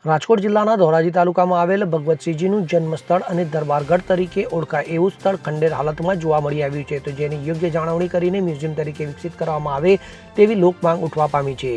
રાજકોટ જિલ્લાના ધોરાજી તાલુકામાં આવેલ ભગવતસિંહજીનું જન્મસ્થળ અને દરબારગઢ તરીકે ઓળખાય એવું સ્થળ ખંડેર હાલતમાં જોવા મળી આવ્યું છે, તો જેની યોગ્ય જાળવણી કરીને મ્યુઝિયમ તરીકે વિકસિત કરવામાં આવે તેવી લોકમાંગ ઉઠવા પામી છે।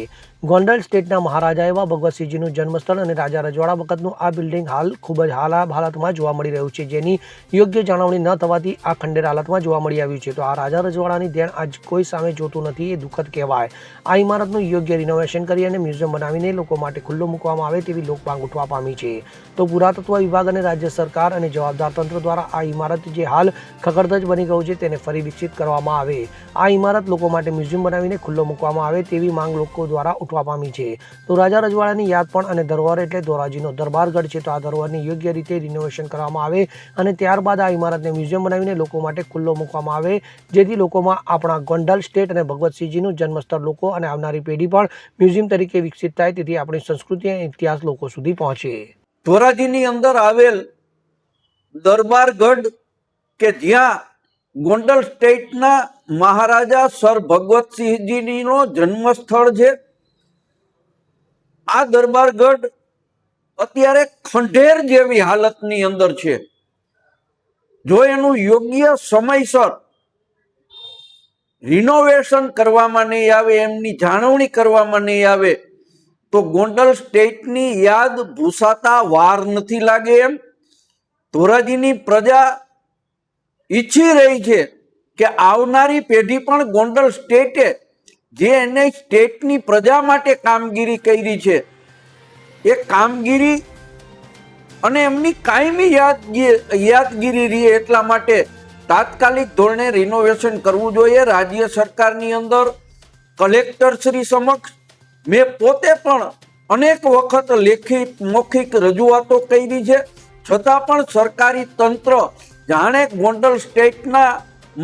ગોંડલ સ્ટેટના મહારાજા એવા ભગવતસિંહજીનું જન્મસ્થળ અને રાજા રજવાડા વખતનું આ બિલ્ડિંગ હાલ ખૂબ જ ખરાબ હાલતમાં જોવા મળી રહ્યું છે, જેની યોગ્ય જાળવણી ન થવાથી આ ખંડેર હાલતમાં જોવા મળી આવ્યું છે। તો આ રાજા રજવાડાની દેણ આજ કોઈ સામે જોતું નથી, એ દુઃખદ કહેવાય। આ ઇમારતનું યોગ્ય રિનોવેશન કરી અને મ્યુઝિયમ બનાવીને લોકો માટે ખુલ્લો મૂકવામાં આવે તેવી લોકમાંગ ઉઠવા પામી છે। તો પુરાતત્વ વિભાગ અને રાજ્ય સરકાર અને જવાબદાર તંત્ર દ્વારા આ ઇમારત જે હાલ ખખડધજ બની ગયું છે તેને ફરી વિકસિત કરવામાં આવે, આ ઇમારત લોકો માટે મ્યુઝિયમ બનાવીને ખુલ્લો મૂકવામાં આવે તેવી માંગ લોકો દ્વારા ઉઠવા પામી છે। તો રાજા રજવાડાની યાદ પણ અને ધરોહર એટલે ધોરાજીનો દરબારગઢ છે, તો આ ધરોહરની યોગ્ય રીતે રિનોવેશન કરવામાં આવે અને ત્યારબાદ આ ઇમારતને મ્યુઝિયમ બનાવીને લોકો માટે ખુલ્લો મૂકવામાં આવે, જેથી લોકોમાં આપણા ગોંડલ સ્ટેટ અને ભગવતસિંહજીનું જન્મસ્થળ લોકો અને આવનારી પેઢી પણ મ્યુઝિયમ તરીકે વિકસિત થાય, તેથી આપણી સંસ્કૃતિ અને ઇતિહાસ લોકો સુધી પહોંચે। ધોરાજીની અંદર આવેલ દરબારગઢ કે જ્યાં ગોંડલ સ્ટેટના મહારાજા સર ભગવતસિંહજીનો જન્મસ્થળ છે, આ દરબારગઢ અત્યારે ખંડેર જેવી હાલતની અંદર છે। જો એનું યોગ્ય સમયસર રિનોવેશન કરવામાં નહીં આવે, એમની જાળવણી કરવામાં નહીં આવે તો ગોંડલ સ્ટેટની યાદ ભૂસાતા વાર નથી લાગે એમ। ધોરાજીની પ્રજા ઈચ્છી રહી છે કે આવનારી પેઢી પણ ગોંડલ સ્ટેટે જે એને સ્ટેટની પ્રજા માટે કામગીરી કરી છે એ કામગીરી અને એમની કાયમી યાદગીરી રહે, એટલા માટે તાત્કાલિક ધોરણે રિનોવેશન કરવું જોઈએ। રાજ્ય સરકારની અંદર કલેક્ટર શ્રી સમક્ષ મેં પોતે પણ અનેક વખત લેખિત મૌખિક રજૂઆતો કરી છે, છતાં પણ સરકારી તંત્ર જાણે ગોંડલ સ્ટેટના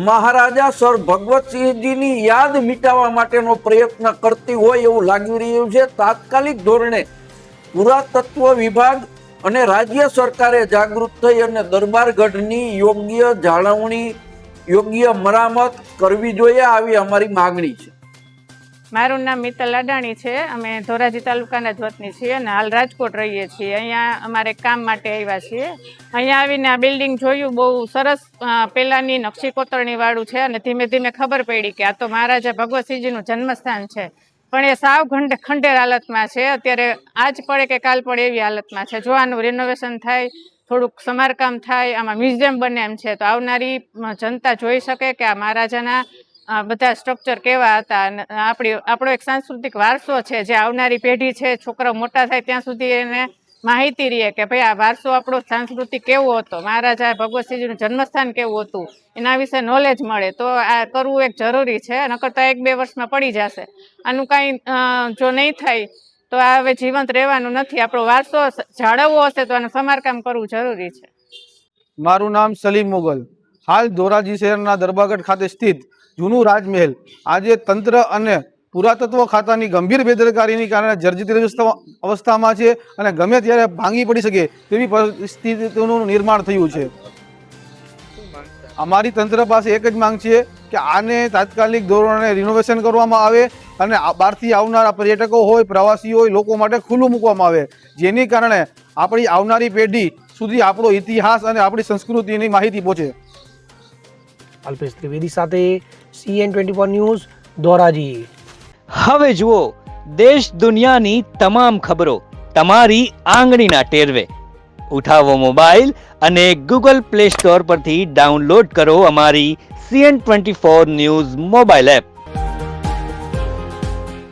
મહારાજા સર ભગવતસિંહજીની યાદ મિટાવવા માટેનો પ્રયત્ન કરતી હોય એવું લાગી રહ્યું છે। તાત્કાલિક ધોરણે પુરાતત્વ વિભાગ અને રાજ્ય સરકારે જાગૃત થઈ અને દરબારગઢની યોગ્ય જાળવણી, યોગ્ય મરામત કરવી જોઈએ, આવી અમારી માગણી છે। મારું નામ મિત્તલ અડાણી છે। અમે ધોરાજી તાલુકાના જ વતની છીએ અને હાલ રાજકોટ રહીએ છીએ। અહીંયા અમારે કામ માટે આવ્યા છીએ। અહીંયા આવીને આ બિલ્ડિંગ જોયું, બહુ સરસ પહેલાંની નકશી કોતરણી વાળું છે અને ધીમે ધીમે ખબર પડી કે આ તો મહારાજા ભગવતસિંહજીનું જન્મસ્થાન છે, પણ એ સાવ ખંડેર હાલતમાં છે। અત્યારે આજ પડે કે કાલ પડે એવી હાલતમાં છે। જો આનું રિનોવેશન થાય, થોડુંક સમારકામ થાય, આમાં મ્યુઝિયમ બને એમ છે, તો આવનારી જનતા જોઈ શકે કે આ મહારાજાના બધા સ્ટ્રક્ચર કેવા હતા। અને આપણો એક સાંસ્કૃતિક વારસો છે, જે આવનારી પેઢી છે, છોકરાઓ મોટા થાય ત્યાં સુધી એને માહિતી રહે કે ભાઈ આ વારસો આપણો સાંસ્કૃતિક કેવો હતો, મહારાજા ભગવતસિંહજીનું જન્મસ્થાન કેવું હતું, એના વિશે નોલેજ મળે। તો આ કરવું એક જરૂરી છે, નકર તો 1-2 વર્ષમાં પડી જશે। આનું કાંઈ જો નહીં થાય તો આ હવે જીવંત રહેવાનું નથી। આપણો વારસો જાળવવો હશે તો આનું સમારકામ કરવું જરૂરી છે। મારું નામ સલીમ મુગલ। હાલ ધોરાજી શહેરના દરબારગઢ ખાતે સ્થિત જૂનું રાજમહેલ આજે તંત્ર અને પુરાતત્વ ખાતાની ગંભીર બેદરકારીને કારણે જર્જરિત અવસ્થામાં છે અને ગમે ત્યારે ભાંગી પડી શકે તેવી પરિસ્થિતિનું નિર્માણ થયું છે। અમારી તંત્ર પાસે એક જ માંગ છે કે આને તાત્કાલિક ધોરણે રિનોવેશન કરવામાં આવે અને બહારથી આવનારા પર્યટકો હોય, પ્રવાસીઓ હોય, લોકો માટે ખુલ્લું મૂકવામાં આવે, જેની કારણે આપણી આવનારી પેઢી સુધી આપણો ઇતિહાસ અને આપણી સંસ્કૃતિની માહિતી પહોંચે। અલ્પેશ ત્રિવેદી સાથે CN24 ન્યૂઝ, ધોરાજી। હવે જુઓ દેશ દુનિયાની તમામ ખબરો તમારી આંગળીના ટેરવે। ઉઠાવો મોબાઈલ અને Google Play Store પરથી ડાઉનલોડ કરો અમારી CN24 ન્યૂઝ મોબાઈલ એપ।